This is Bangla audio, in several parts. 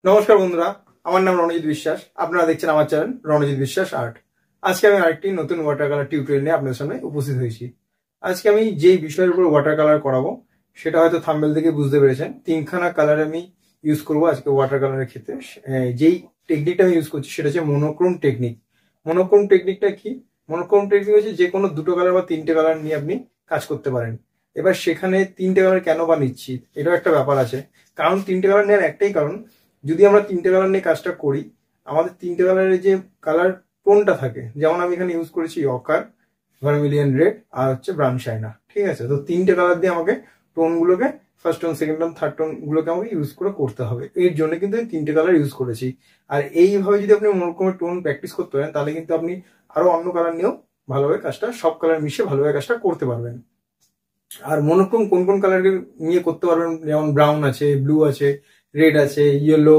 নমস্কার বন্ধুরা, আমার নাম রণজিৎ বিশ্বাস। আপনারা দেখছেন আমার চ্যানেল রণজিৎ বিশ্বাস আর্ট। আজকে আমি আরেকটি নতুন ওয়াটার কালার টিউটোরিয়াল নিয়ে আপনাদের সামনে উপস্থিত হয়েছি। আজকে আমি যেই বিষয়ের উপর ওয়াটার কালার করাবো সেটা হয়তো থাম্বনেল থেকে বুঝতে পেরেছেন। তিনখানা কালার আমি ইউজ করবো আজকে ওয়াটার কালারের ক্ষেত্রে। যেই টেকনিকটা আমি ইউজ করছি সেটা হচ্ছে মনোক্রোম টেকনিক। মনোক্রোম টেকনিকটা কি? মনোক্রোম টেকনিক হচ্ছে যে কোনো দুটো কালার বা তিনটে কালার নিয়ে আপনি কাজ করতে পারেন। এবার সেখানে তিনটে কালার কেন বা নিচ্ছি এটাও একটা ব্যাপার আছে। কারণ তিনটে কালার নেওয়ার একটাই কারণ, যদি আমরা তিনটে কালার নিয়ে কাজটা করি, আমাদের তিনটে কালারের যে কালার টোনটা থাকে, যেমন আমি এখানে ইউজ করেছি অকার, ভার্মিলিয়ন রেড আর হচ্ছে ব্রাউন শাইনা। ঠিক আছে, তো তিনটে কালার দিয়ে আমাকে টোনগুলোকে first tone, second tone, third tone গুলোকে আমাকে ইউজ করে করতে হবে। এর জন্য কিন্তু আমি তিনটে কালার ইউজ করেছি। আর এইভাবে যদি আপনি মনোক্রোমের টোন প্র্যাকটিস করতে পারেন তাহলে কিন্তু আপনি আরো অন্য কালার নিয়েও ভালোভাবে কাজটা, সব কালার মিশিয়ে ভালোভাবে কাজটা করতে পারবেন। আর মনোক্রোম কোন কোন কালার নিয়ে করতে পারবেন, যেমন ব্রাউন আছে, ব্লু আছে, রেড আছে, ইয়েলো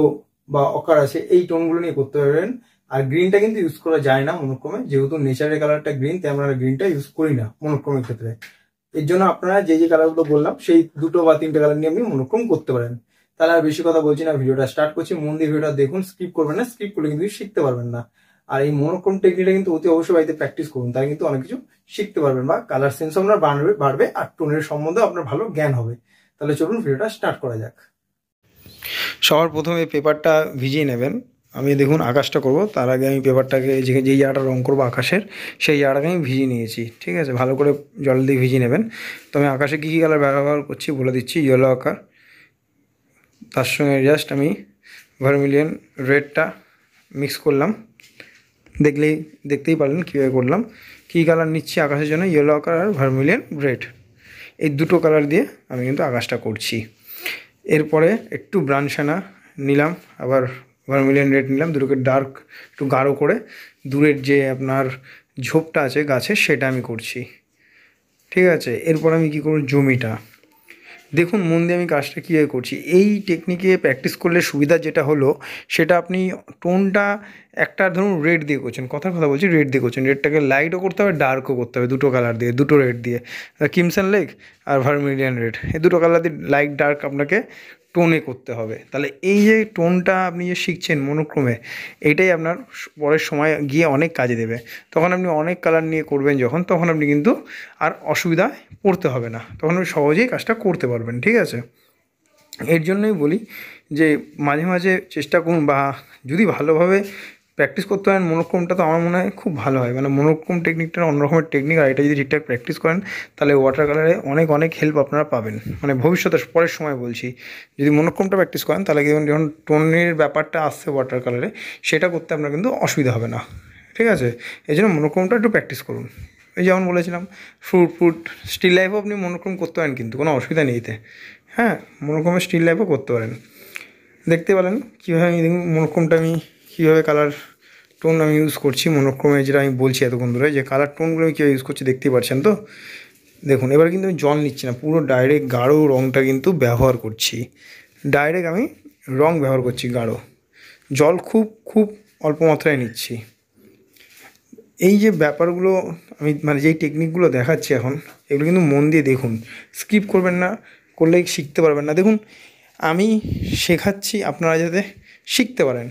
বা অকার আছে, এই টোনগুলো নিয়ে করতে পারবেন। আর গ্রিনটা কিন্তু ইউজ করা যায় না মনোক্রোমে, যেহেতু নেচারের কালারটা গ্রিন, তাই আমরা গ্রিনটা ইউজ করি না মনোক্রোমের ক্ষেত্রে। এর জন্য আপনারা যে যে কালারগুলো বললাম সেই দুটো বা তিনটে কালার নিয়ে আপনি মনোক্রোম করতে পারেন। তাহলে আর বেশি কথা বলছি না, ভিডিওটা স্টার্ট করছি। মন দিয়ে ভিডিওটা দেখুন, স্কিপ করবেন না, স্কিপ করলে কিন্তু শিখতে পারবেন না। আর এই মনোক্রোম টেকনিকটা কিন্তু অতি অবশ্যই বাড়িতে প্র্যাকটিস করুন, তাই কিন্তু অনেক কিছু শিখতে পারবেন বা কালার সেন্স আপনার বাড়বে আর টোনের সম্বন্ধে আপনার ভালো জ্ঞান হবে। তাহলে চলুন ভিডিওটা স্টার্ট করা যাক। সবার প্রথমে পেপারটা ভিজিয়ে নেবেন। আমি দেখুন আকাশটা করব, তার আগে আমি পেপারটাকে যেই জায়গাটা রং করবো আকাশের, সেই জায়গাটাকে আমি ভিজিয়ে নিয়েছি। ঠিক আছে, ভালো করে জল দিয়ে ভিজিয়ে নেবেন। তো আমি আকাশে কী কী কালার ব্যবহার করছি বলে দিচ্ছি। ইয়েলো আকার, তার সঙ্গে জাস্ট আমি ভার্মিলিয়ন রেডটা মিক্স করলাম। দেখতেই পারলেন কীভাবে করলাম। কী কালার নিচ্ছি আকাশের জন্য, ইয়েলো আকার আর ভার্মিলিয়ন রেড, এই দুটো কালার দিয়ে আমি কিন্তু আকাশটা করছি। এরপরে একটু ব্রাউন শাইনা নিলাম, আবার ভার্মিলিয়ন রেড নিলাম, দুটোকে ডার্ক একটু গাঢ় করে দূরের যে আপনার ঝোপটা আছে গাছের, সেটা আমি করছি। ঠিক আছে, এরপর আমি কী করব, জমিটা দেখুন মন দিয়ে আমি কাজটা কীভাবে করছি। এই টেকনিকে প্র্যাকটিস করলে সুবিধা যেটা হলো, সেটা আপনি টোনটা একটা ধরুন রেড দিয়ে করছেন, কথার কথা বলছি, রেড দিয়ে করছেন, রেডটাকে লাইটও করতে হবে, ডার্কও করতে হবে, দুটো কালার দিয়ে, দুটো রেড দিয়ে, ক্রিমসন লেক আর ভার্মিলিয়ন রেড, এই দুটো কালার দিয়ে লাইট ডার্ক আপনাকে টোনে করতে হবে। তাহলে এই যে টোনটা আপনি যে শিখছেন মনোক্রমে, এটাই আপনার পরের সময় গিয়ে অনেক কাজে দেবে। তখন আপনি অনেক কালার নিয়ে করবেন যখন, তখন আপনি কিন্তু আর অসুবিধায় পড়তে হবে না, তখন আপনি সহজেই কাজটা করতে পারবেন। ঠিক আছে, এর জন্যই বলি যে মাঝে মাঝে চেষ্টা করুন, বা যদি ভালোভাবে প্র্যাকটিস করতে পারেন মনোক্রমটা, তো আমার মনে হয় খুব ভালো হয়। মানে মনোক্রম টেকনিকটা অন্য রকমের টেকনিক, আর এটা যদি ঠিকঠাক প্র্যাকটিস করেন তাহলে ওয়াটার কালারে অনেক অনেক হেল্প আপনারা পাবেন। মানে ভবিষ্যতে পরের সময় বলছি, যদি মনোক্রমটা প্র্যাকটিস করেন তাহলে যখন টোনের ব্যাপারটা আসছে ওয়াটার কালারে, সেটা করতে আপনার কিন্তু অসুবিধা হবে না। ঠিক আছে, এই জন্য মনোক্রমটা একটু প্র্যাকটিস করুন। এই যেমন বলেছিলাম, ফ্রুট স্টিল লাইফও আপনি মনোক্রম করতে পারেন, কিন্তু কোনো অসুবিধা নেই এতে। হ্যাঁ, মনোক্রমের স্টিল লাইফও করতে পারেন। দেখতে পেলেন কীভাবে আমি দেখুন মনোক্রমটা আমি কীভাবে কালার টোন আমি ইউজ করছি মনোক্রমে, যেটা আমি বলছি এতক্ষণ ধরে, যে কালার টোনগুলো আমি কীভাবে ইউজ করছি দেখতেই পাচ্ছেন তো। দেখুন এবার কিন্তু আমি জল নিচ্ছি না, পুরো ডাইরেক্ট গাঢ় রঙটা কিন্তু ব্যবহার করছি। ডাইরেক্ট আমি রং ব্যবহার করছি গাঢ়, জল খুব খুব অল্প মাত্রায় নিচ্ছি। এই যে ব্যাপারগুলো আমি মানে যেই টেকনিকগুলো দেখাচ্ছি এখন, এগুলো কিন্তু মন দিয়ে দেখুন, স্কিপ করবেন না, করলে শিখতে পারবেন না। দেখুন আমি শেখাচ্ছি আপনারা যাতে শিখতে পারেন,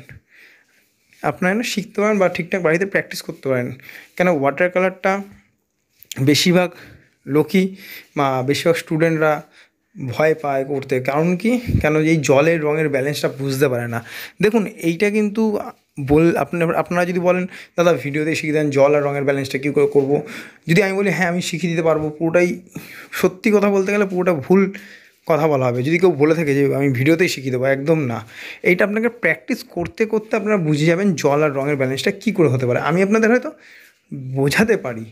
আপনারা শিখতে পারেন বা ঠিকঠাক বাড়িতে প্র্যাকটিস করতে পারেন। কেন ওয়াটার কালারটা বেশিরভাগ লোকই বা বেশিরভাগ স্টুডেন্টরা ভয় পায় করতে, কারণ কি, কেন এই জলের রঙের ব্যালেন্সটা বুঝতে পারে না। দেখুন এইটা কিন্তু আপনারা যদি বলেন দাদা ভিডিওতে শিখিয়ে দেন জল আর রঙের ব্যালেন্সটা কী করে করবো, যদি আমি বলি হ্যাঁ আমি শিখিয়ে দিতে পারবো, পুরোটাই সত্যি কথা বলতে গেলে পুরোটা ভুল কথা বলা হবে। যদি কেউ বলে থাকে যে আমি ভিডিওতেই শিখিয়ে দেবো, একদম না। এইটা আপনাকে প্র্যাকটিস করতে করতে আপনারা বুঝে যাবেন জল আর রঙের ব্যালেন্সটা কী করে হতে পারে। আমি আপনাদের হয়তো বোঝাতে পারি,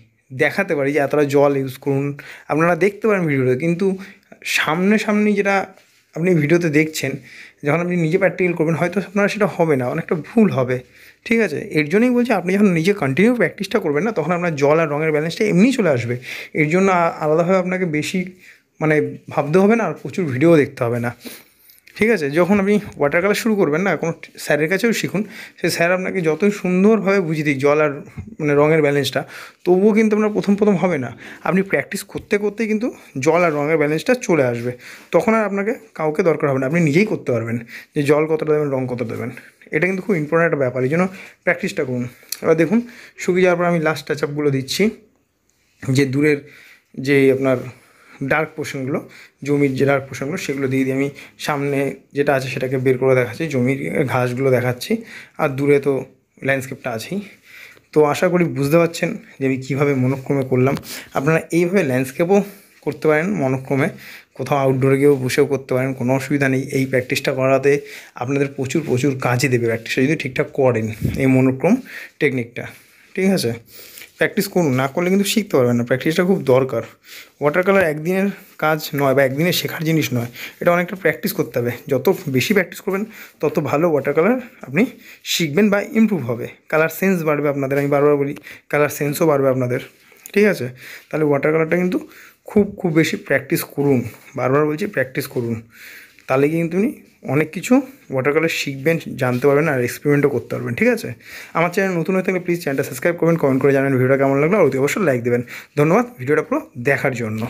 দেখাতে পারি যে এতটা জল ইউজ করুন, আপনারা দেখতে পারেন ভিডিওতে, কিন্তু সামনাসামনি যেটা আপনি ভিডিওতে দেখছেন, যখন আপনি নিজে প্র্যাকটিক্যাল করবেন হয়তো আপনারা সেটা হবে না, অনেকটা ভুল হবে। ঠিক আছে, এর জন্যই বলছি আপনি যখন নিজে কন্টিনিউ প্র্যাকটিসটা করবেন না, তখন আপনার জল আর রঙের ব্যালেন্সটা এমনিই চলে আসবে। এর জন্য আলাদাভাবে আপনাকে বেশি মানে ভাবতে হবে না, আর প্রচুর ভিডিও দেখতে হবে না। ঠিক আছে? যখন আপনি ওয়াটার কালার শুরু করবেন না, কোনো স্যারের কাছেও শিখুন, সেই স্যার আপনাকে যতই সুন্দরভাবে বুঝিয়ে দিক জল আর মানে রঙের ব্যালেন্সটা, তবুও কিন্তু আপনার প্রথম হবে না। আপনি প্র্যাকটিস করতে করতেই কিন্তু জল আর রঙের ব্যালেন্সটা চলে আসবে। তখন আর আপনাকে কাউকে দরকার হবে না, আপনি নিজেই করতে পারবেন যে জল কতটা দেবেন, রঙ কত দেবেন। এটা কিন্তু খুব ইম্পর্ট্যান্ট একটা ব্যাপার, এই জন্য প্র্যাকটিসটা করুন। এবার দেখুন শুকিয়ে যাওয়ার পর আমি লাস্ট টাচ আপগুলো দিচ্ছি, যে দূরের যে আপনার ডার্ক পোর্শনগুলো, জমির যে ডার্ক পোর্শনগুলো সেগুলো দিয়ে আমি সামনে যেটা আছে সেটাকে বের করে দেখাচ্ছি, জমির ঘাসগুলো দেখাচ্ছি, আর দূরে তো ল্যান্ডস্কেপটা আছেই। তো আশা করি বুঝতে পারছেন যে আমি কীভাবে মনোক্রমে করলাম। আপনারা এইভাবে ল্যান্ডস্কেপও করতে পারেন মনোক্রমে, কোথাও আউটডোরে গিয়েও বসেও করতে পারেন, কোনো অসুবিধা নেই। এই প্র্যাকটিসটা করাতে আপনাদের প্রচুর কাজে দেবে প্র্যাকটিসটা যদি ঠিকঠাক করেন, এই মনোক্রম টেকনিকটা। ঠিক আছে? প্র্যাকটিস করুন, না করলে কিন্তু শিখতে পারবেন না। প্র্যাকটিসটা খুব দরকার। ওয়াটার কালার একদিনের কাজ নয় বা একদিনে শেখার জিনিস নয়, এটা অনেকটা প্র্যাকটিস করতে হবে। যত বেশি প্র্যাকটিস করবেন তত ভালো ওয়াটার কালার আপনি শিখবেন বা ইমপ্রুভ হবে, কালার সেন্স বাড়বে আপনাদের। আমি বারবার বলি কালার সেন্সও বাড়বে আপনাদের। ঠিক আছে? তাহলে ওয়াটার কালারটা কিন্তু খুব বেশি প্র্যাকটিস করুন, বারবার বলছি প্র্যাকটিস করুন। তাহলে কিন্তু আপনি অনেক কিছু ওয়াটার কালার শিখবেন, জানতে পারবেন আর এক্সপেরিমেন্টও করতে পারবেন। ঠিক আছে? আমার চ্যানেল নতুন হয়ে থাকলে প্লিজ চ্যানেলটা সাবস্ক্রাইব করবেন, কমেন্ট করে জানাবেন ভিডিওটা কেমন লাগলো, আর অতি অবশ্যই লাইক দেবেন। ধন্যবাদ ভিডিওটা পুরো দেখার জন্য।